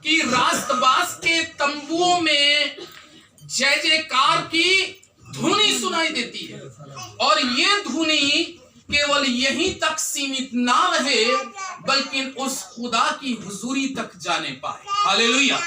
कि रास्तबाज के तंबुओं में जय जयकार की धुनी सुनाई देती है, और ये धुनी केवल यहीं तक सीमित ना रहे बल्कि उस खुदा की हुजूरी तक जाने पाए। हालेलुया।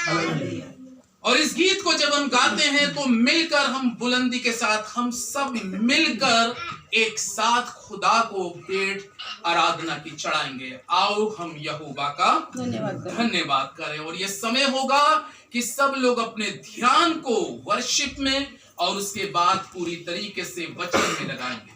और इस गीत को जब हम गाते हैं तो मिलकर हम बुलंदी के साथ हम सब मिलकर एक साथ खुदा को भेंट आराधना की चढ़ाएंगे। आओ हम यहोवा का धन्यवाद करें। और ये समय होगा कि सब लोग अपने ध्यान को वर्शिप में और उसके बाद पूरी तरीके से वचन में लगाएंगे।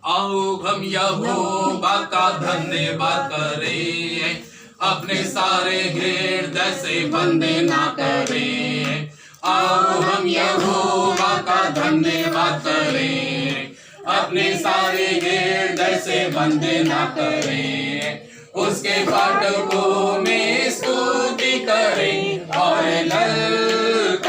आओ हम यहोवा का धन्यवाद करें, अपने सारे हृदय से बंदे ना करें। आओ हम यहोवा का धन्यवाद करें, अपने सारे हृदय से बंदे ना करें। उसके फाटकों में स्तुति करें और ललकारें,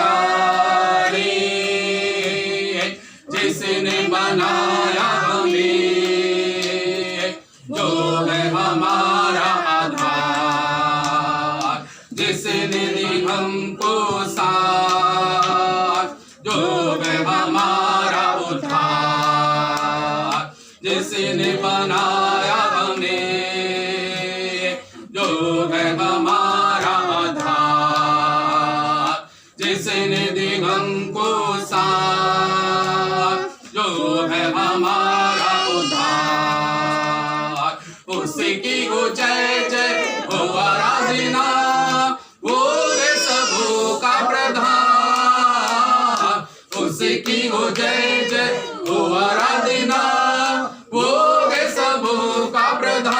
जिसने बनाया हमें, जो है हमारा आधार, जिसने दी हमको साथ, जो है हमारा उद्धार, जिसने बनाया हमें, जो है हमारा आधार, जिसने दी हमको साथ, जो है हमारा उद्धार। उसकी हो जय जय हो आराधना, वो है सबों का प्रधान। उसकी हो जय जय हो आराधना, वो है सबों का प्रधान।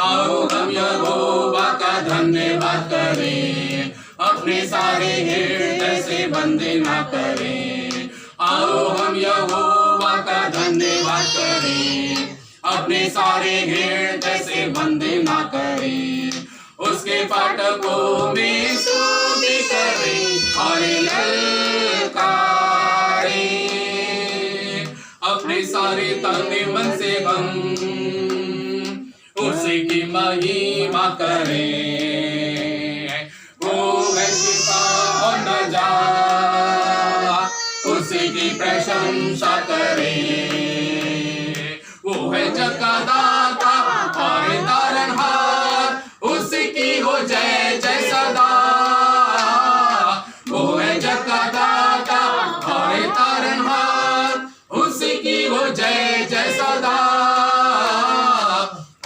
आओ हम यहोवा का धन्यवाद करें, अपने सारे हृदय से बंदे ना करें। आओ हम यहोवा का धन्यवाद करें, अपने सारे हृदय से बंदे ना करें। उसके फाटकों में स्तुति करें और ललकारें। अपने सारे तन मन से हम उसकी महिमा करें। वो है शिफा और नजात, उसकी प्रशंसा करें। वो है जग का दाता और तारनहार, उसकी हो जय जय सदा। वो है जग का दाता और तारनहार, उसकी हो जय जय सदा।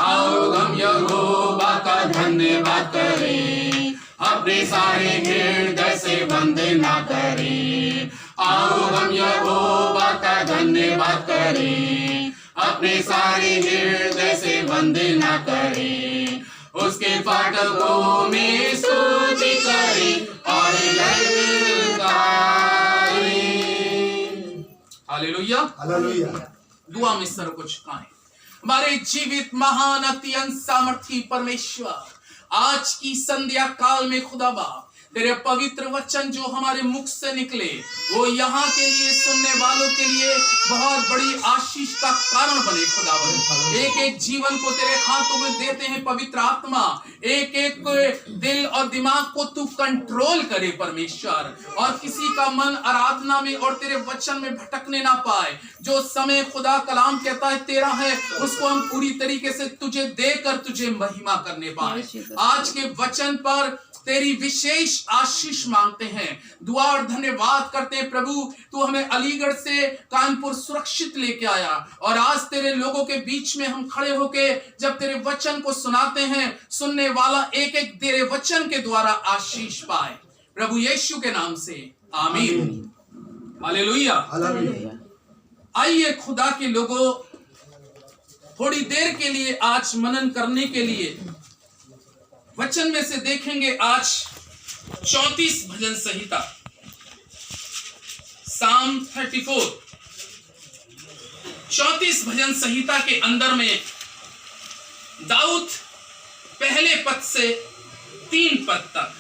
आओ हम यहोवा का धन्यवाद करें, अपने सारे हृदय से बंदे ना करें। आओ हम यहोवा का धन्यवाद करें, अपने सारे हृदय से बंदे ना करें। उसके फाटकों में स्तुति करें और ललकारें। हालेलुया। हालेलुया। दुआ में सर को झुकाएं। हमारे जीवित महान अत्यंत सामर्थी परमेश्वर, आज की संध्या काल में खुदाबा तेरे पवित्र वचन जो हमारे मुख से निकले वो यहाँ के लिए सुनने वालों के लिए बहुत बड़ी आशीष का कारण बने। खुदावन एक एक जीवन को तेरे हाथों में देते हैं पवित्र आत्मा, एक एक दिल और दिमाग को तू कंट्रोल करे परमेश्वर, और किसी का मन आराधना में और तेरे वचन में भटकने ना पाए। जो समय खुदा कलाम कहता है तेरा है, उसको हम पूरी तरीके से तुझे देकर तुझे महिमा करने पाए। आज के वचन पर तेरी विशेष आशीष मांगते हैं, दुआ और धन्यवाद करते हैं प्रभु। तू हमें अलीगढ़ से कानपुर सुरक्षित लेके आया और आज तेरे लोगों के बीच में हम खड़े होके जब तेरे वचन को सुनाते हैं, सुनने वाला एक एक तेरे वचन के द्वारा आशीष पाए प्रभु यीशु के नाम से, आमीन। हालेलुया। आइए खुदा के लोगों, थोड़ी देर के लिए आज मनन करने के लिए वचन में से देखेंगे आज 34 भजन संहिता, साम 34। 34 भजन संहिता के अंदर में दाऊद पहले पद से 3 पद तक,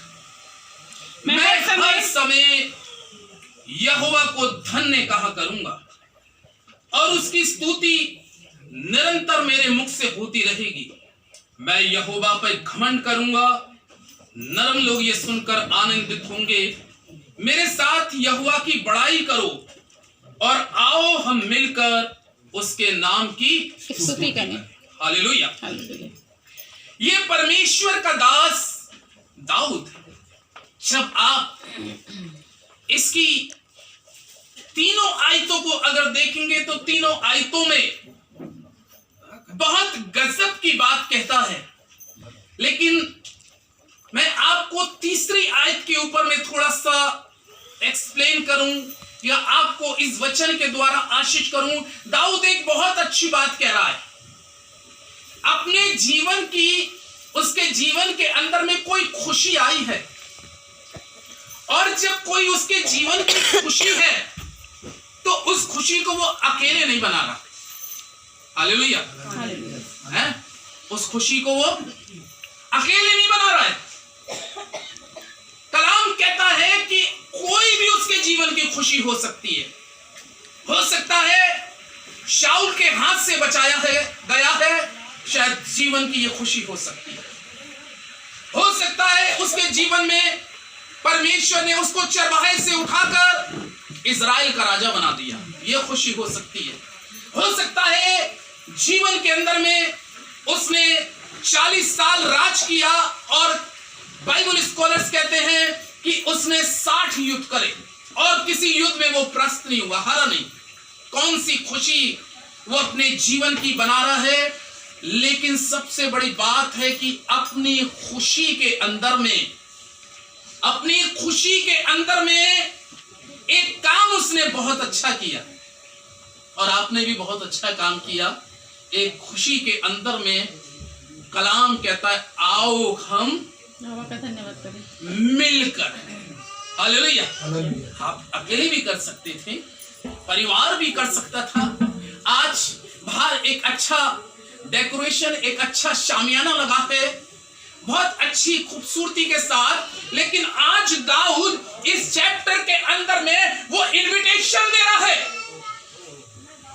मैं हर समय यहोवा को धन्य कहा करूंगा और उसकी स्तुति निरंतर मेरे मुख से होती रहेगी। मैं यहोवा पर घमंड करूंगा। नरम लोग ये सुनकर आनंदित होंगे। मेरे साथ यहोवा की बड़ाई करो और आओ हम मिलकर उसके नाम की स्तुति करें। हालेलुया। हालेलुया। ये परमेश्वर का दास दाऊद, जब आप इसकी तीनों आयतों को अगर देखेंगे तो तीनों आयतों में बहुत गजब की बात कहता है, लेकिन मैं आपको तीसरी आयत के ऊपर में थोड़ा सा एक्सप्लेन करूं या आपको इस वचन के द्वारा आशीष करूं। दाऊद एक बहुत अच्छी बात कह रहा है। अपने जीवन की, उसके जीवन के अंदर में कोई खुशी आई है, और जब कोई उसके जीवन की खुशी है तो उस खुशी को वो अकेले नहीं बना रहा। हालेलुया। है, उस खुशी को वो अकेले नहीं बना रहा है। कलाम कहता है कि कोई भी उसके जीवन की खुशी हो सकती है। हो सकता है शाऊल के हाथ से बचाया है गया है, शायद जीवन की ये खुशी हो सकती है। हो सकता है उसके जीवन में परमेश्वर ने उसको चरवाहे से उठाकर इजराइल का राजा बना दिया, ये खुशी हो सकती है। हो सकता है जीवन के अंदर में उसने 40 साल राज किया और बाइबल स्कॉलर्स कहते हैं कि उसने 60 युद्ध करे और किसी युद्ध में वो परास्त नहीं हुआ, हारा नहीं। कौन सी खुशी वो अपने जीवन की बना रहा है। लेकिन सबसे बड़ी बात है कि अपनी खुशी के अंदर में, अपनी खुशी के अंदर में एक काम उसने बहुत अच्छा किया, और आपने भी बहुत अच्छा काम किया। एक खुशी के अंदर में कलाम कहता है आओ हम यहोवा का धन्यवाद करें मिलकर। हालेलुया। आप अकेले भी कर सकते थे, परिवार भी कर सकता था। आज बाहर एक अच्छा डेकोरेशन, एक अच्छा शामियाना लगा है, बहुत अच्छी खूबसूरती के साथ, लेकिन आज दाऊद इस चैप्टर के अंदर में वो इनविटेशन दे रहा है।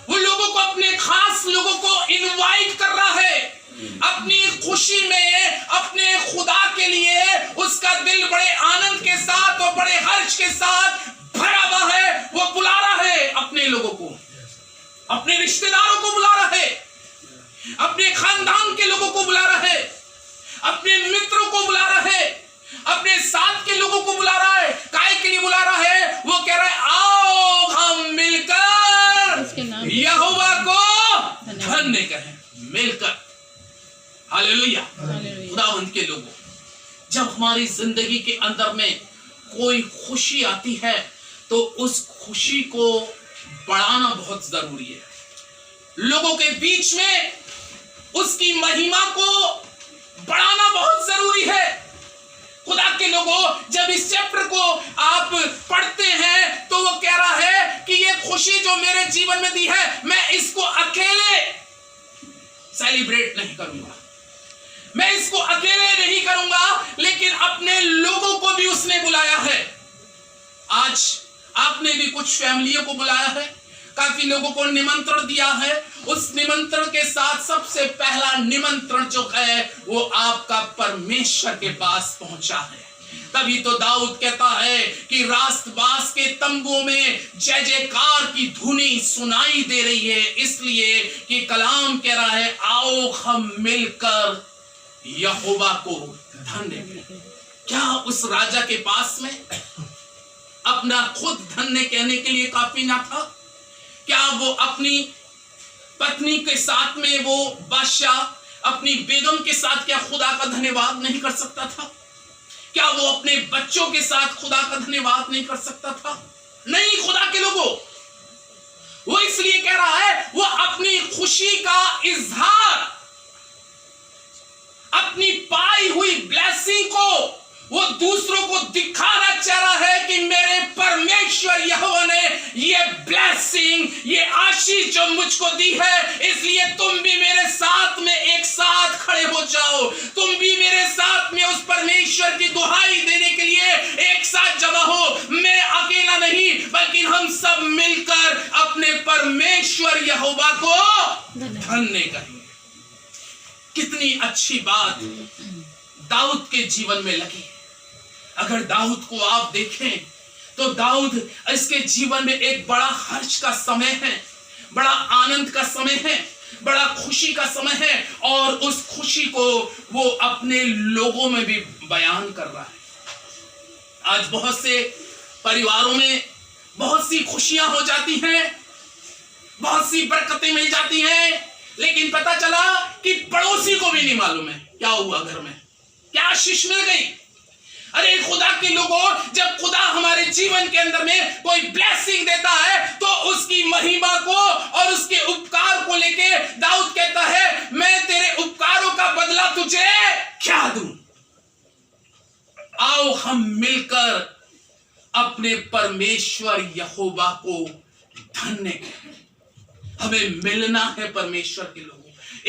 वो लोगों को, अपने खास लोगों को इनवाइट कर रहा है अपनी खुशी में, अपने खुदा के लिए। उसका दिल बड़े आनंद के साथ और बड़े हर्ष के साथ भरा हुआ है। वो बुला रहा है अपने लोगों को, अपने रिश्तेदारों को बुला रहा है, अपने खानदान के लोगों को बुला रहा है, अपने मित्रों को बुला रहा है, अपने साथ के लोगों को बुला रहा है। काय के लिए बुला रहा है? वो कह रहा है आओ हम मिलकर यहोवा को धन्य कहें, मिलकर। हालेलुया। खुदावंद के लोगों, जब हमारी जिंदगी के अंदर में कोई खुशी आती है तो उस खुशी को बढ़ाना बहुत जरूरी है। लोगों के बीच में उसकी महिमा को बढ़ाना बहुत जरूरी है। खुदा के लोगों, जब इस चैप्टर को आप पढ़ते हैं तो वो कह रहा है कि ये खुशी जो मेरे जीवन में दी है, मैं इसको अकेले सेलिब्रेट नहीं करूंगा, मैं इसको अकेले नहीं करूंगा, लेकिन अपने लोगों को भी उसने बुलाया है। आज आपने भी कुछ फैमिलियों को बुलाया है, काफी लोगों को निमंत्रण दिया है। उस निमंत्रण के साथ सबसे पहला निमंत्रण जो है वो आपका परमेश्वर के पास पहुंचा है। तभी तो दाऊद कहता है कि रास्तबास के तंबुओं में जय जयकार की धुनी सुनाई दे रही है, इसलिए कि कलाम कह रहा है आओ हम मिलकर यहोवा को धन्य। क्या उस राजा के पास में अपना खुद धन्य कहने के लिए काफी ना था? क्या वो अपनी पत्नी के साथ में, वो बादशाह अपनी बेगम के साथ क्या खुदा का धन्यवाद नहीं कर सकता था? क्या वो अपने बच्चों के साथ खुदा का धन्यवाद नहीं कर सकता था? नहीं, खुदा के लोगों, वो इसलिए कह रहा है वो अपनी खुशी का इजहार, अपनी पाई हुई ब्लेसिंग को वो दूसरों को दिखाना चाह रहा है कि मेरे परमेश्वर यहोवा ने ये ब्लेसिंग, ये आशीष जो मुझको दी है, इसलिए तुम भी मेरे साथ में एक साथ खड़े हो जाओ। तुम भी मेरे साथ में उस परमेश्वर की दुहाई देने के लिए एक साथ जमा हो। मैं अकेला नहीं, बल्कि हम सब मिलकर अपने परमेश्वर यहोवा को धन्य कहेंगे। कितनी अच्छी बात दाऊद के जीवन में लगी। अगर दाऊद को आप देखें तो दाऊद, इसके जीवन में एक बड़ा हर्ष का समय है, बड़ा आनंद का समय है, बड़ा खुशी का समय है, और उस खुशी को वो अपने लोगों में भी बयान कर रहा है। आज बहुत से परिवारों में बहुत सी खुशियां हो जाती हैं, बहुत सी बरकतें मिल जाती हैं, लेकिन पता चला कि पड़ोसी को भी नहीं मालूम है क्या हुआ, घर में क्या आशीष मिल गई। अरे खुदा के लोगों, जब खुदा हमारे जीवन के अंदर में कोई ब्लेसिंग देता है तो उसकी महिमा को और उसके उपकार को लेके दाऊद कहता है, मैं तेरे उपकारों का बदला तुझे क्या दूं। आओ हम मिलकर अपने परमेश्वर यहोवा को धन्य करें। हमें मिलना है परमेश्वर के लोगों,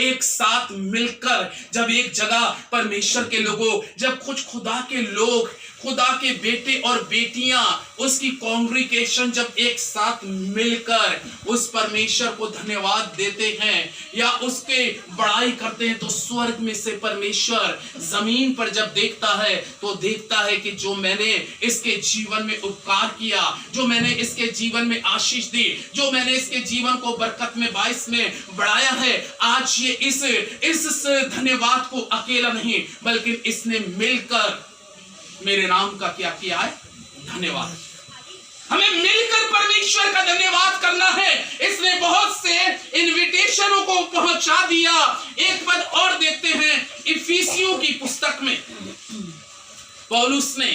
एक साथ मिलकर जब एक जगह परमेश्वर के लोगों, जब कुछ खुदा के लोग, खुदा के बेटे और बेटियां, उसकी कांग्रीगेशन जब एक साथ मिलकर उस परमेश्वर को धन्यवाद देते हैं या उसके बड़ाई करते हैं, तो स्वर्ग में से परमेश्वर जमीन पर जब देखता है तो देखता है कि जो मैंने इसके जीवन में उपकार किया, जो मैंने इसके जीवन में आशीष दी, जो मैंने इसके जीवन को बरकत में 22 में बढ़ाया है, आज ये इस धन्यवाद को अकेला नहीं बल्कि इसने मिलकर मेरे नाम का क्या किया है, धन्यवाद। हमें मिलकर परमेश्वर का धन्यवाद करना है। इसने बहुत से इनविटेशनों को पहुंचा दिया। एक पद और देखते हैं इफिसियों की पुस्तक में, पौलुस ने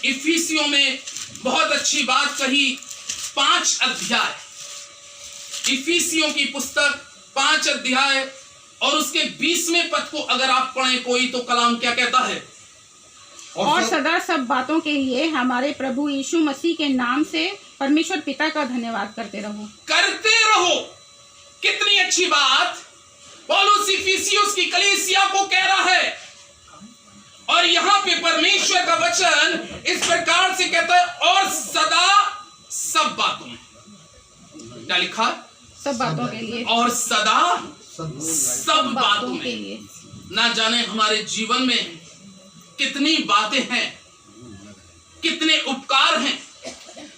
इफिसियों में बहुत अच्छी बात कही। 5 अध्याय, इफिसियों की पुस्तक 5 अध्याय और उसके 20वें पद को अगर आप पढ़ें कोई, तो कलाम क्या कहता है, और सदा सब बातों के लिए हमारे प्रभु यीशु मसीह के नाम से परमेश्वर पिता का धन्यवाद करते रहो। करते रहो। कितनी अच्छी बात पौलुस इफिसियों की कलीसिया को कह रहा है। और यहां पे परमेश्वर का वचन इस प्रकार से कहता है, और सदा सब बातों में, क्या लिखा, सब बातों के लिए, और सदा सब बातों के में। लिए। ना जाने हमारे जीवन में कितनी बातें हैं, कितने उपकार हैं,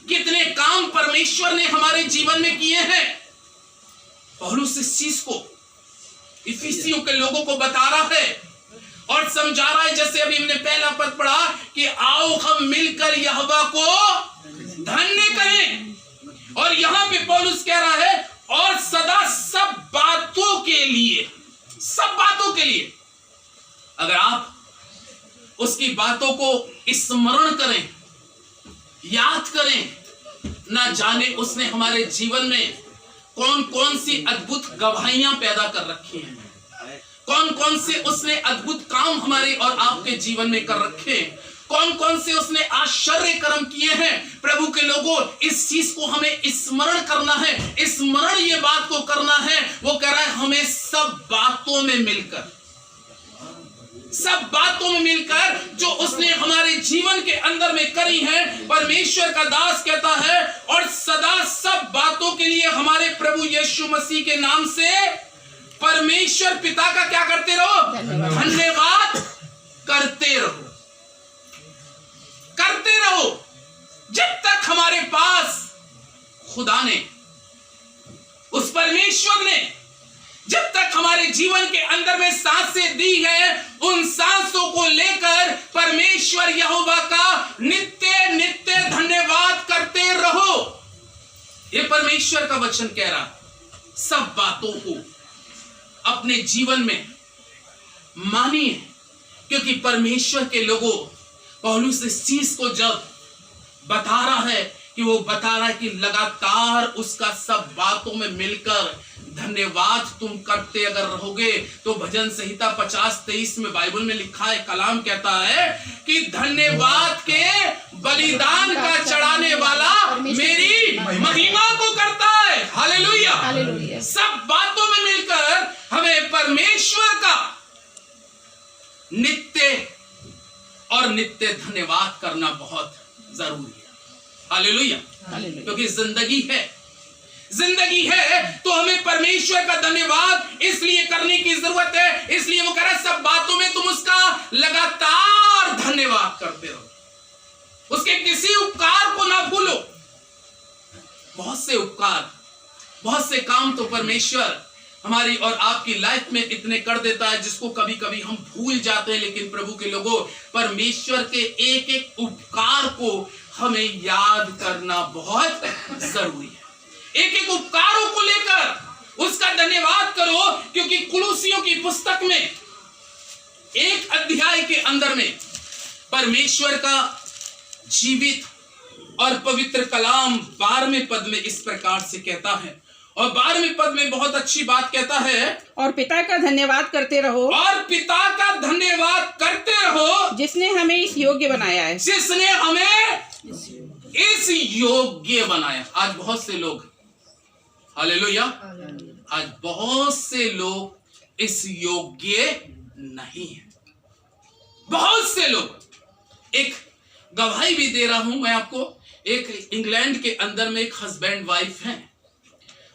कितने काम परमेश्वर ने हमारे जीवन में किए हैं। पौलुस इस चीज को इफिसियों के लोगों को बता रहा है और समझा रहा है, जैसे अभी हमने पहला पद पढ़ा कि आओ हम मिलकर यहोवा को धन्य करें। और यहां पे पौलुस कह रहा है, और सदा सब बातों के लिए, सब बातों के लिए। अगर आप उसकी बातों को स्मरण करें, याद करें, ना जाने उसने हमारे जीवन में कौन कौन सी अद्भुत गवाहियां पैदा कर रखी हैं, कौन कौन से उसने अद्भुत काम हमारे और आपके जीवन में कर रखे, कौन कौन से उसने आश्चर्य कर्म किए हैं। प्रभु के लोगों, इस चीज को हमें स्मरण करना है, स्मरण ये बात को करना है। वो कह रहा है हमें सब बातों में मिलकर, सब बातों में मिलकर जो उसने हमारे जीवन के अंदर में करी है। परमेश्वर का दास कहता है, और सदा सब बातों के लिए हमारे प्रभु यीशु मसीह के नाम से परमेश्वर पिता का क्या करते रहो, धन्यवाद करते रहो, करते रहो। जब तक हमारे पास खुदा ने, उस परमेश्वर ने जब तक हमारे जीवन के अंदर में सांसें दी है, उन सांसों को लेकर परमेश्वर यहोवा का नित्य नित्य धन्यवाद करते रहो। ये परमेश्वर का वचन कह रहा। सब बातों को अपने जीवन में मानिए, क्योंकि परमेश्वर के लोगों, पौलुस इस चीज को जब बता रहा है कि वो बता रहा है कि लगातार उसका सब बातों में मिलकर धन्यवाद तुम करते अगर रहोगे, तो भजन संहिता 50:23 में बाइबल में लिखा है, कलाम कहता है कि धन्यवाद के बलिदान का चढ़ाने वाला मेरी महिमा को करता है। Hallelujah, hallelujah. सब बातों में मिलकर हमें परमेश्वर का नित्य और नित्य धन्यवाद करना बहुत जरूरी है। Hallelujah, hallelujah. क्योंकि जिंदगी है, जिंदगी है तो हमें परमेश्वर का धन्यवाद इसलिए करने की जरूरत है। इसलिए वो कह रहा है सब बातों में तुम उसका लगातार धन्यवाद करते रहो, उसके किसी उपकार को ना भूलो। बहुत से उपकार, बहुत से काम तो परमेश्वर हमारी और आपकी लाइफ में इतने कर देता है जिसको कभी कभी हम भूल जाते हैं। लेकिन प्रभु के लोगों, परमेश्वर के एक एक उपकार को हमें याद करना बहुत जरूरी है। एक एक उपकारों को लेकर उसका धन्यवाद करो, क्योंकि कुलुसियों की पुस्तक में एक अध्याय के अंदर में परमेश्वर का जीवित और पवित्र कलाम 12वें पद में इस प्रकार से कहता है, और 12वें पद में बहुत अच्छी बात कहता है, और पिता का धन्यवाद करते रहो, और पिता का धन्यवाद करते रहो जिसने हमें इस योग्य बनाया है। जिसने हमें इस योग्य बनाया। आज बहुत से लोग, हालेलुया, आज बहुत से लोग इस योग्य नहीं है। बहुत से लोग, एक गवाही भी दे रहा हूं मैं आपको, एक इंग्लैंड के अंदर में एक हस्बैंड वाइफ हैं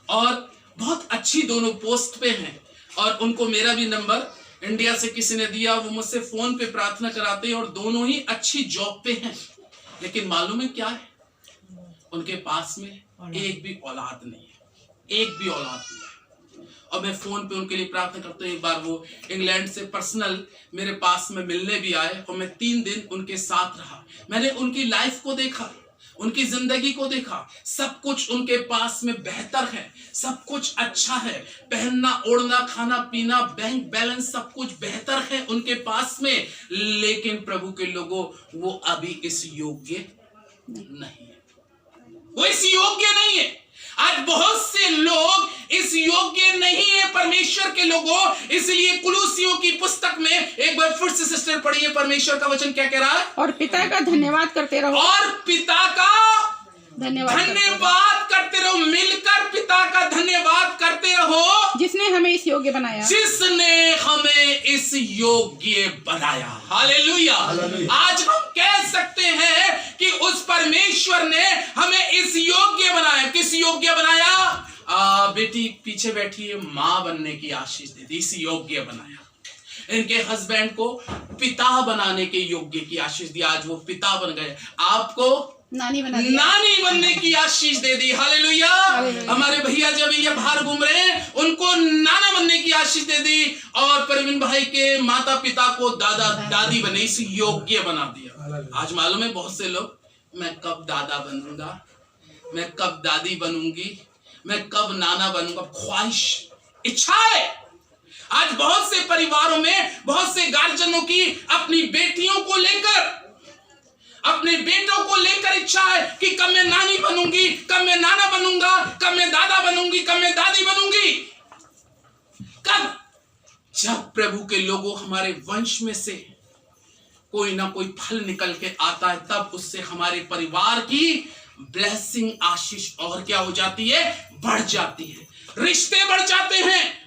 और बहुत अच्छी दोनों पोस्ट पे हैं, और उनको मेरा भी नंबर इंडिया से किसी ने दिया, वो मुझसे फोन पे प्रार्थना कराते हैं और दोनों ही अच्छी जॉब पे हैं। लेकिन मालूम है क्या है, उनके पास में एक भी औलाद नहीं है, एक भी औलाद नहीं है। और मैं फोन पे उनके लिए प्रार्थना करता हूँ। एक बार वो इंग्लैंड से पर्सनल मेरे पास में मिलने भी आए और मैं 3 दिन उनके साथ रहा। मैंने उनकी लाइफ को देखा, उनकी जिंदगी को देखा। सब कुछ उनके पास में बेहतर है, सब कुछ अच्छा है, पहनना ओढ़ना खाना पीना बैंक बैलेंस सब कुछ बेहतर है उनके पास में। लेकिन प्रभु के लोगों, वो अभी इस योग्य नहीं है, वो इस योग्य नहीं है। आज बहुत से लोग इस योग्य नहीं है परमेश्वर के लोगों। इसलिए कुलुसियों की पुस्तक में एक बार फिर से सिस्टर पढ़िए, परमेश्वर का वचन क्या कह रहा है, और पिता का धन्यवाद करते रहो, और पिता का धन्यवाद करते रहो, मिलकर पिता का धन्यवाद करते रहो जिसने हमें इस योग्य बनाया, जिसने हमें इस योग्य बनाया। हालेलुया। आज हम कह सकते हैं कि उस परमेश्वर ने हमें इस योग्य बनाया। किस योग्य बनाया? बेटी पीछे बैठी है, मां बनने की आशीष दे दी, इस योग्य बनाया। इनके हस्बैंड को पिता बनाने के योग्य की आशीष दी, आज वो पिता बन गए। आपको नानी बनने की आशीष दे दी। हालेलुया। हमारे भैया जब ये बाहर घूम रहे हैं, उनको नाना बनने की आशीष दे दी, और परवीन भाई के माता पिता को दादा दादी बने, इस योग्य बना दिया। आज मालूम है बहुत से लोग, मैं कब दादा बनूंगा, मैं कब दादी बनूंगी, मैं कब नाना बनूंगा, ख्वाहिश, इच्छा है। आज बहुत से परिवारों में, बहुत से गार्जियनों की अपनी बेटियों को लेकर, अपने बेटों को लेकर इच्छा है कि कब मैं नानी बनूंगी, कब मैं नाना बनूंगा, कब मैं दादा बनूंगी, कब मैं दादी बनूंगी। कब? जब प्रभु के लोगों हमारे वंश में से कोई ना कोई फल निकल के आता है, तब उससे हमारे परिवार की ब्लेसिंग, आशीष और क्या हो जाती है, बढ़ जाती है, रिश्ते बढ़ जाते हैं।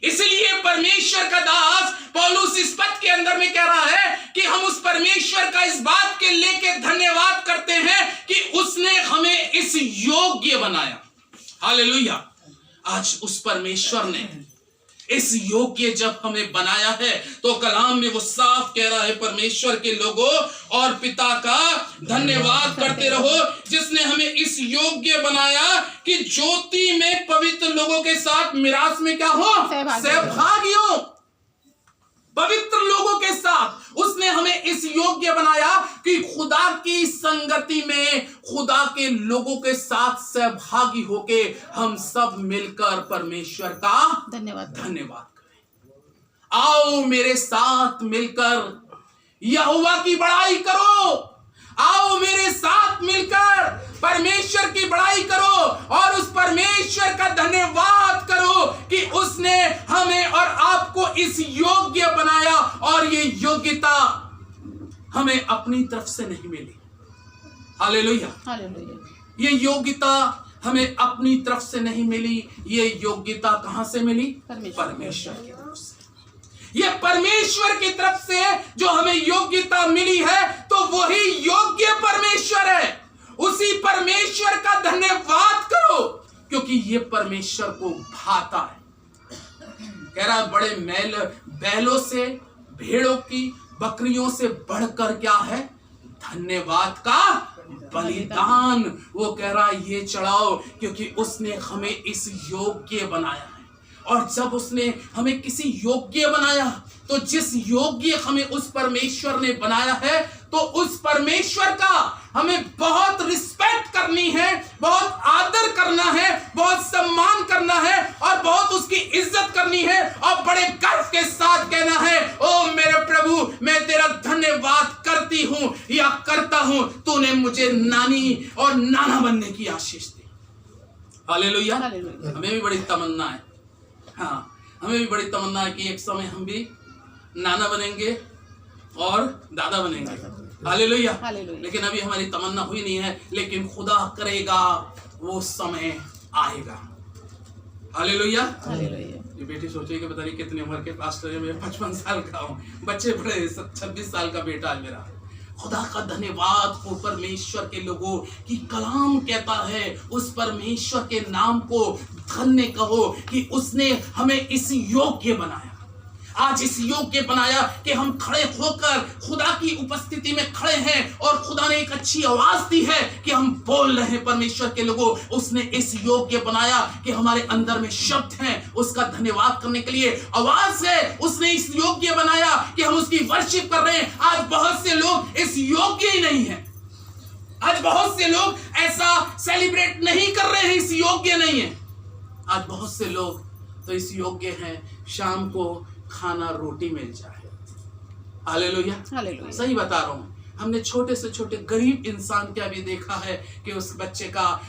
इसलिए परमेश्वर का दास पौलुस इस पद के अंदर में कह रहा है कि हम उस परमेश्वर का इस बात के लेके धन्यवाद करते हैं कि उसने हमें इस योग्य बनाया। हालेलुया। आज उस परमेश्वर ने इस योग्य जब हमें बनाया है, तो कलाम में वो साफ कह रहा है, परमेश्वर के लोगों, और पिता का धन्यवाद करते रहो जिसने हमें इस योग्य बनाया कि ज्योति में पवित्र लोगों के साथ मिरास में क्या हो, सहभागी हो। पवित्र लोगों के साथ उसने हमें इस योग्य बनाया कि खुदा की संगति में, खुदा के लोगों के साथ सहभागी होके हम सब मिलकर परमेश्वर का धन्यवाद करें। आओ मेरे साथ मिलकर यहोवा की बड़ाई करो, आओ मेरे साथ मिलकर परमेश्वर की बड़ाई करो और उस परमेश्वर का धन्यवाद करो कि उसने हमें और आपको इस योग्य बनाया। और ये योग्यता हमें अपनी तरफ से नहीं मिली। हालेलुया। ये योग्यता हमें अपनी तरफ से नहीं मिली, ये योग्यता कहां से मिली? परमेश्वर की तरफ से। ये परमेश्वर की तरफ से जो हमें योग्यता मिली है, तो वही योग्य परमेश्वर है। उसी परमेश्वर का धन्यवाद करो क्योंकि ये परमेश्वर को भाता है। कह रहा बड़े मैल बैलों से, भेड़ों की, बकरियों से बढ़कर क्या है? धन्यवाद का बलिदान। वो कह रहा ये चढ़ाओ, क्योंकि उसने हमें इस योग्य बनाया है। और जब उसने हमें किसी योग्य बनाया, तो जिस योग्य हमें उस परमेश्वर ने बनाया है, तो उस परमेश्वर का हमें बहुत रिस्पेक्ट करनी है, बहुत आदर करना है, बहुत सम्मान करना है और बहुत उसकी इज्जत करनी है और बड़े गर्व के साथ कहना है, ओ मेरे प्रभु, मैं तेरा धन्यवाद करती हूं या करता हूं, तूने मुझे नानी और नाना बनने की आशीष दी। हालेलुया। हमें भी बड़ी तमन्ना है, हाँ, हमें भी बड़ी तमन्ना है कि एक समय हम भी नाना बनेंगे और दादा बनेंगे। हालेलुया। लेकिन अभी हमारी तमन्ना हुई नहीं है, लेकिन खुदा करेगा, वो समय आएगा। हालेलुया। ये बेटी सोचेगी पता नहीं कितनी उम्र के पास्टर है, मैं 55 साल का हूँ, बच्चे बड़े 26 साल का बेटा है मेरा। खुदा का धन्यवाद हो परमेश्वर के लोगों की कलाम कहता है, उस परमेश्वर के नाम को धन्य कहो कि उसने हमें इस योग्य बनाया। आज इस योग्य बनाया कि हम खड़े होकर खुदा की उपस्थिति में खड़े हैं और खुदा ने एक अच्छी आवाज दी है कि हम बोल रहे हैं। परमेश्वर के लोगों, उसने इस योग्य बनाया कि हमारे अंदर में शब्द हैं उसका धन्यवाद करने के लिए, आवाज है, उसने इस योग्य बनाया कि हम उसकी वर्शिप कर रहे हैं। आज बहुत से लोग इस योग्य ही नहीं है, आज बहुत से लोग ऐसा सेलिब्रेट नहीं कर रहे हैं, इस योग्य नहीं है। आज बहुत से लोग तो इस योग्य हैं शाम को खाना रोटी मिल जाए। हालेलुया। सही बता रहा हूं। हमने छोटे से छोटे गरीब इंसान क्या भी देखा है कि उस बच्चे का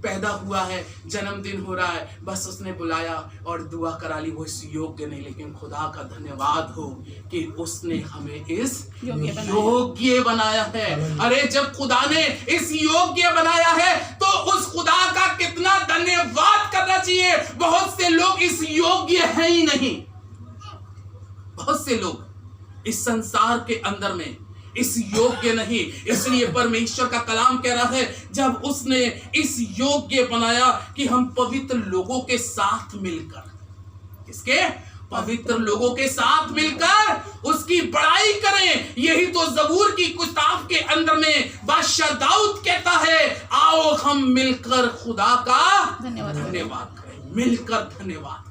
पैदा हुआ है, जन्मदिन हो रहा है, बस उसने बुलाया और दुआ करा ली, वो इस योग्य नहीं। लेकिन खुदा का धन्यवाद हो कि उसने हमें इस योग्य बनाया है। अरे जब खुदा ने इस योग्य बनाया है तो उस खुदा का कितना धन्यवाद करना चाहिए। बहुत से लोग इस योग्य हैं ही नहीं। बहुत से लोग इस संसार के अंदर में इस योग्य नहीं। इसलिए परमेश्वर का कलाम कह रहा है, जब उसने इस योग्य बनाया कि हम पवित्र लोगों के साथ मिलकर, किसके? पवित्र लोगों के साथ मिलकर उसकी बड़ाई करें। यही तो जबूर की किताब के अंदर में बादशाह दाऊद कहता है, आओ हम मिलकर खुदा का धन्यवाद करें, मिलकर धन्यवाद।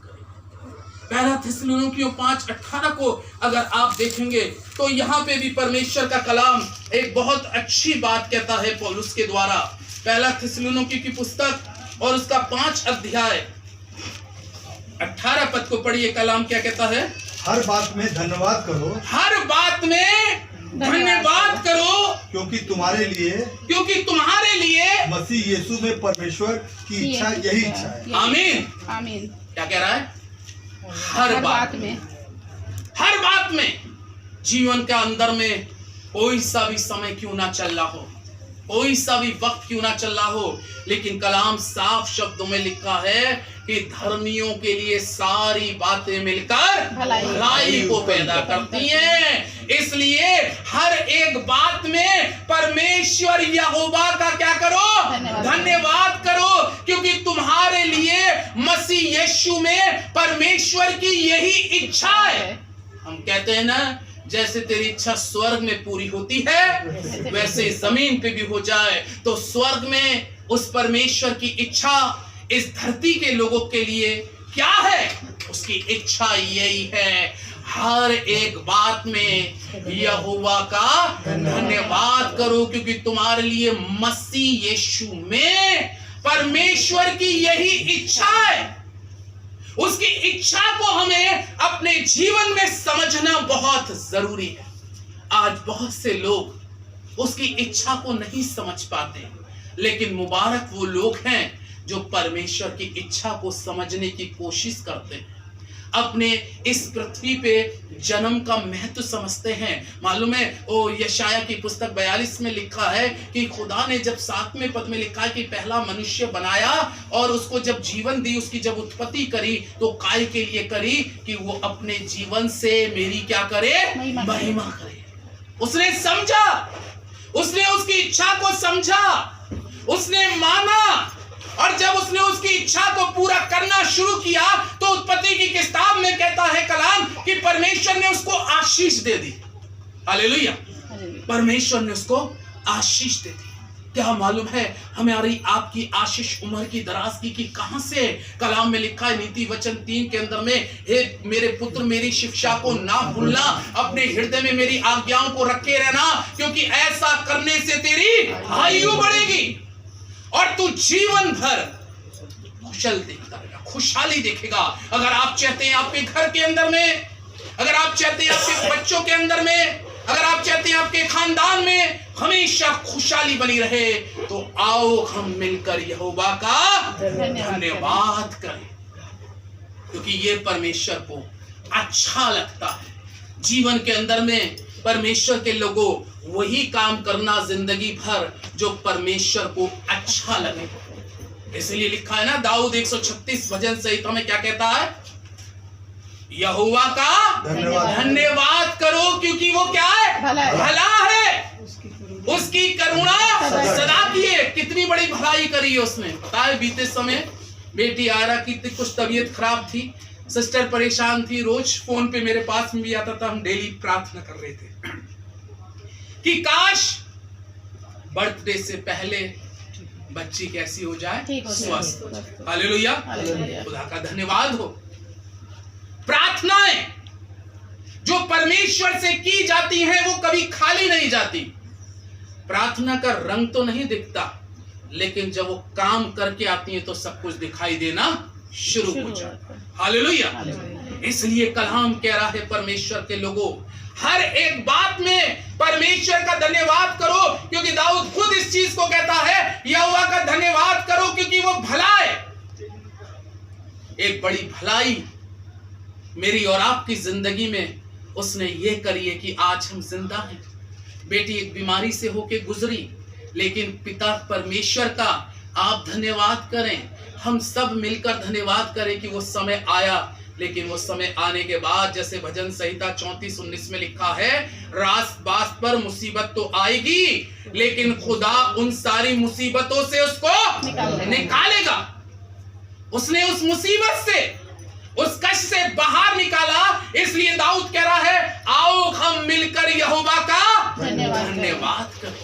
पहला थिस्सलुनीकियों 5:18 को अगर आप देखेंगे तो यहाँ पे भी परमेश्वर का कलाम एक बहुत अच्छी बात कहता है पौलुस के द्वारा। पहला थिस्सलुनीकियों की पुस्तक और उसका 5 अध्याय 18 पद को पढ़िए। कलाम क्या कहता है? हर बात में धन्यवाद करो, हर बात में धन्यवाद करो, क्योंकि तुम्हारे लिए मसीह यीशु में परमेश्वर की इच्छा यही इच्छा है। आमीन। आमीन। क्या कह रहा है? हर बात में जीवन के अंदर में कोई सा भी समय क्यों ना चल रहा हो, कोई सा भी वक्त क्यों ना चल रहा हो, लेकिन कलाम साफ शब्दों में लिखा है कि धर्मियों के लिए सारी बातें मिलकर भलाई को पैदा करती हैं। इसलिए हर एक बात में परमेश्वर यहोवा का क्या करो? धन्यवाद करो, क्योंकि तुम्हारे लिए मसीह यीशु में परमेश्वर की यही इच्छा है। हम कहते हैं ना, जैसे तेरी इच्छा स्वर्ग में पूरी होती है वैसे जमीन पे भी हो जाए। तो स्वर्ग में उस परमेश्वर की इच्छा इस धरती के लोगों के लिए क्या है? उसकी इच्छा यही है, हर एक बात में यहोवा का धन्यवाद करो, क्योंकि तुम्हारे लिए मसीह यीशु में परमेश्वर की यही इच्छा है। उसकी इच्छा को हमें अपने जीवन में समझना बहुत जरूरी है। आज बहुत से लोग उसकी इच्छा को नहीं समझ पाते, लेकिन मुबारक वो लोग हैं जो परमेश्वर की इच्छा को समझने की कोशिश करते हैं, अपने इस पृथ्वी पे जन्म का महत्व समझते हैं। मालूम है वो यशाया की पुस्तक 42 में लिखा है कि खुदा ने जब 7वें पद में लिखा है कि पहला मनुष्य बनाया और उसको जब जीवन दी, उसकी जब उत्पत्ति करी तो काय के लिए करी कि वो अपने जीवन से मेरी क्या करे? महिमा करे। उसने समझा, उसने उसकी इच्छा को समझा, उसने माना और जब उसने उसकी इच्छा को पूरा करना शुरू किया तो उत्पत्ति की किताब में कहता है कलाम कि परमेश्वर ने उसको आशीष दे दी। हालेलुया। परमेश्वर ने उसको आशीष दे दी। क्या मालूम है हमारी आपकी आशीष उम्र की दराज की कहां से? कलाम में लिखा है नीति वचन 3 के अंदर में, हे मेरे पुत्र मेरी शिक्षा को ना भूलना, अपने हृदय में मेरी आज्ञाओं को रखे रहना, क्योंकि ऐसा करने से तेरी आयु बढ़ेगी और तू जीवन भर कुशल देखता रहेगा, खुशहाली देखेगा। अगर आप चाहते हैं आपके घर के अंदर में, अगर आप चाहते हैं आपके बच्चों के अंदर में, अगर आप चाहते हैं आपके खानदान में हमेशा खुशहाली बनी रहे, तो आओ हम मिलकर यहोवा का धन्यवाद करें, क्योंकि ये परमेश्वर को अच्छा लगता है। जीवन के अंदर में परमेश्वर के लोगों वही काम करना जिंदगी भर जो परमेश्वर को अच्छा लगे। इसलिए लिखा है ना, दाऊद 136 भजन संहिता में क्या कहता है? यहोवा का धन्यवाद करो, क्योंकि वो क्या है? भला है, उसकी करुणा सदा की है। कितनी बड़ी भलाई करी है उसने। पता है बीते समय बेटी आयरा की कुछ तबीयत खराब थी, सिस्टर परेशान थी, रोज फोन पे मेरे पास में भी आता था, हम डेली प्रार्थना कर रहे थे कि काश बर्थडे से पहले बच्ची कैसी हो जाए, स्वस्थ। हालेलुया, खुदा का धन्यवाद हो। प्रार्थनाएं जो परमेश्वर से की जाती हैं वो कभी खाली नहीं जाती। प्रार्थना का रंग तो नहीं दिखता, लेकिन जब वो काम करके आती हैं तो सब कुछ दिखाई देना शुरू हो जाता है। हालेलुया। इसलिए कलाम कह रहा है परमेश्वर के लोगों, हर एक बात में परमेश्वर का धन्यवाद करो, क्योंकि दाऊद खुद इस चीज को कहता है, यहोवा का धन्यवाद करो क्योंकि वो भला है। एक बड़ी भलाई मेरी और आपकी जिंदगी में उसने ये करी है कि आज हम जिंदा हैं। बेटी एक बीमारी से होके गुजरी, लेकिन पिता परमेश्वर का आप धन्यवाद करें, हम सब मिलकर धन्यवाद करें कि वो समय आया। लेकिन वो समय आने के बाद, जैसे भजन संहिता 34:19 में लिखा है, रास बास पर मुसीबत तो आएगी, लेकिन खुदा उन सारी मुसीबतों से उसको निकालेगा। उसने उस मुसीबत से, उस कष्ट से बाहर निकाला। इसलिए दाऊद कह रहा है, आओ हम मिलकर यहोवा का धन्यवाद करें,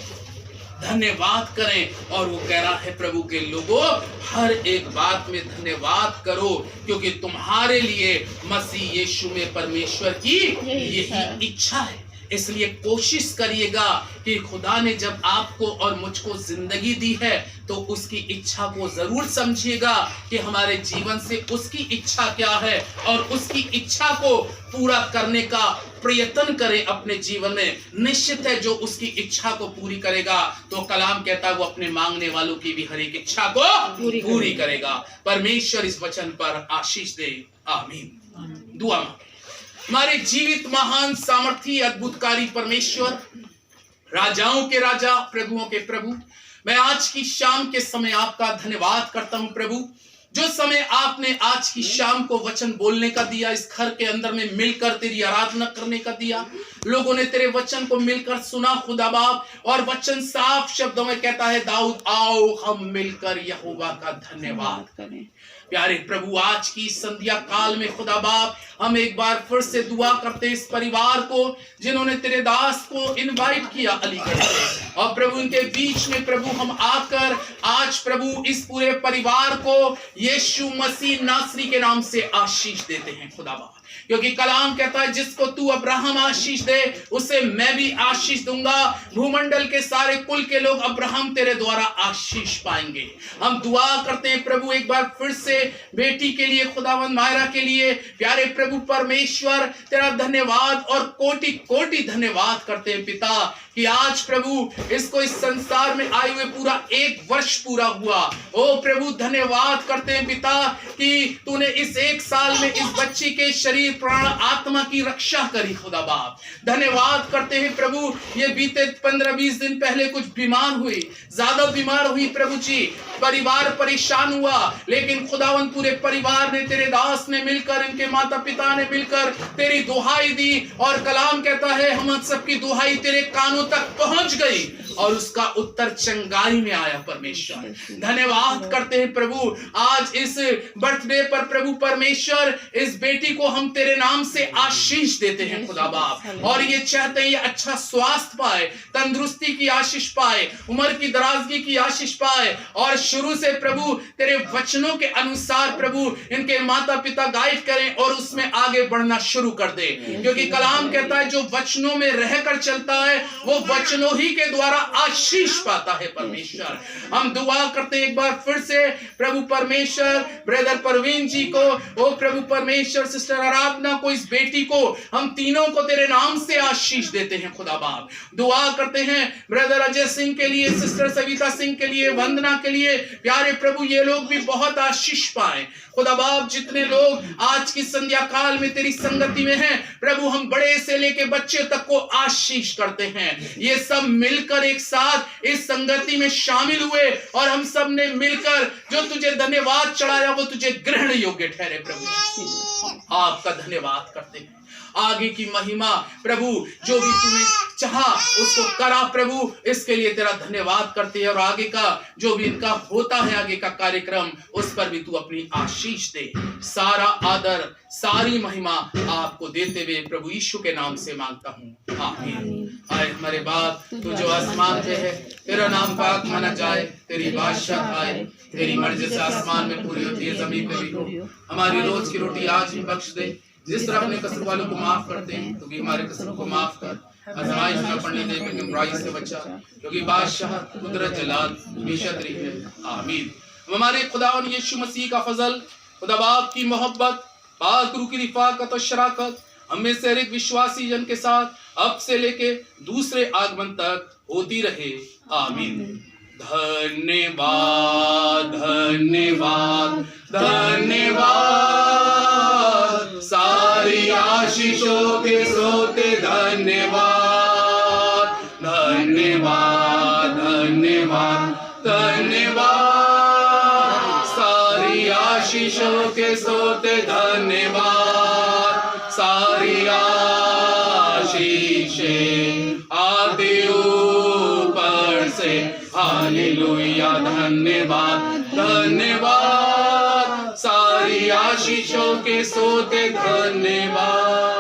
धन्यवाद करें। और वो कह रहा है, प्रभु के लोगों, हर एक बात में धन्यवाद करो, क्योंकि तुम्हारे लिए मसीह यीशु में परमेश्वर की यही इच्छा है। इसलिए कोशिश करिएगा कि खुदा ने जब आपको और मुझको जिंदगी दी है तो उसकी इच्छा को जरूर समझिएगा कि हमारे जीवन से उसकी इच्छा क्या है, और उसकी इच्छा को पूरा करने का प्रयत्न करें अपने जीवन में। निश्चित है जो उसकी इच्छा को पूरी करेगा, तो कलाम कहता है वो अपने मांगने वालों की भी हर एक इच्छा को पूरी करेगा। परमेश्वर इस वचन पर आशीष दे, आमीन। दुआ मांगे। हमारे जीवित महान सामर्थी अद्भुतकारी परमेश्वर, राजाओं के राजा, प्रभुओं के प्रभु, मैं आज की शाम के समय आपका धन्यवाद करता हूं प्रभु, जो समय आपने आज की शाम को वचन बोलने का दिया, इस घर के अंदर में मिलकर तेरी आराधना करने का दिया। लोगों ने तेरे वचन को मिलकर सुना खुदा बाप, और वचन साफ शब्दों में कहता है, दाऊद आओ हम मिलकर यहोवा का धन्यवाद करें। प्यारे प्रभु, आज की संध्या काल में खुदा बाप हम एक बार फिर से दुआ करते इस परिवार को जिन्होंने तेरे दास को इनवाइट किया अलीगढ़ से, और प्रभु इनके बीच में प्रभु हम आकर आज प्रभु इस पूरे परिवार को यीशु मसीह नासरी के नाम से आशीष देते हैं खुदा बाप, क्योंकि कलाम कहता है जिसको तू अब्राहम आशीष दे उसे मैं भी आशीष दूंगा। भूमंडल के सारे कुल के लोग अब्राहम तेरे द्वारा आशीष पाएंगे। हम दुआ करते हैं प्रभु एक बार फिर से बेटी के लिए, खुदावंद मायरा के लिए, प्यारे प्रभु परमेश्वर तेरा धन्यवाद और कोटि कोटि धन्यवाद करते हैं पिता, कि आज प्रभु इसको इस संसार में आए हुए पूरा 1 वर्ष पूरा हुआ। ओ प्रभु धन्यवाद करते हैं पिता कि तूने इस 1 साल में इस बच्ची के शरीर प्राण आत्मा की रक्षा करी खुदा बाप। धन्यवाद करते हैं प्रभु, ये बीते 15-20 दिन पहले कुछ बीमार हुई, ज्यादा बीमार हुई प्रभु जी, परिवार परेशान हुआ, लेकिन खुदावन पूरे परिवार ने, तेरे दास ने मिलकर, इनके माता पिता ने मिलकर तेरी दुहाई दी, और कलाम कहता है हम सबकी दुहाई तेरे कानों तक पहुंच गई, और उसका उत्तर चंगाई में आया परमेश्वर। धन्यवाद करते हैं प्रभु, आज इस बर्थडे पर प्रभु परमेश्वर इस बेटी को हम तेरे नाम से आशीष देते हैं खुदा बाप, और ये चाहते हैं ये अच्छा स्वास्थ्य पाए, तंदुरुस्ती की आशीष पाए, उम्र की दराजगी की आशीष पाए, और शुरू से प्रभु तेरे वचनों के अनुसार प्रभु इनके माता पिता गाइड करें और उसमें आगे बढ़ना शुरू कर दे, क्योंकि कलाम कहता है जो वचनों में रहकर चलता है वो वचनों ही के द्वारा आशीष पाता है परमेश्वर। हम दुआ करते हैं एक बार फिर से प्रभु परमेश्वर ब्रदर परवीन जी को, ओ प्रभु परमेश्वर सिस्टर आराधना को, इस बेटी को, हम तीनों को तेरे नाम से आशीष देते हैं खुदा बाप। दुआ करते हैं ब्रदर अजय सिंह के लिए, सिस्टर सविता सिंह के लिए, वंदना के लिए, प्यारे प्रभु ये लोग भी बहुत आशीष पाए खुदा बाप। जितने लोग आज की संध्या काल में तेरी संगति में हैं प्रभु, हम बड़े से लेके बच्चे तक को आशीष करते हैं। ये सब मिलकर एक साथ इस संगति में शामिल हुए और हम सब ने मिलकर जो तुझे धन्यवाद चढ़ाया वो तुझे ग्रहण योग्य ठहरे प्रभु। आपका धन्यवाद करते हैं। आगे की महिमा प्रभु जो भी तूने चाहा उसको करा प्रभु, इसके लिए तेरा धन्यवाद करते हैं। और आगे का जो भी इनका होता है आगे का कार्यक्रम, उस पर भी तू अपनी आशीष दे। सारा आदर सारी महिमा आपको देते हुए प्रभु यीशु के नाम से मांगता हूँ, आमीन। आए हमारे बाप तू जो आसमान पे है, तेरा नाम पाक माना जाए, तेरी बादशाह आए, तेरी मर्जी से आसमान में पूरी होती है जमीन पे भी हो। हमारी रोज की रोटी आज ही बख्श दे, जिस तरह अपने कसूर वालों को माफ करते हैं, तू भी हमारे कसूर को माफ कर। आजमाइश में पड़ने दे, लेकिन बुराई से बचा, क्योंकि बादशाह कुदरत जलाल हमेशा तेरी है, आमीन। हमारे खुदावन यीशु मसीह का फजल, खुदा बाप की मोहब्बत, पाक रूह की रिफाकत और शराकत हमें से हर एक विश्वासी जन के साथ अब से लेके दूसरे आगमन तक होती रहे, आमीन। धन्यवाद धन्यवाद धन्यवाद, सारी आशीषों के सोते धन्यवाद धन्यवाद धन्यवाद धन्यवाद, सारी आशीषों के सोते धन्यवाद, सारी आशीषें आते ऊपर से, हालेलुया धन्यवाद धन्यवाद, सारी आशीषों के सोते धन्यवाद।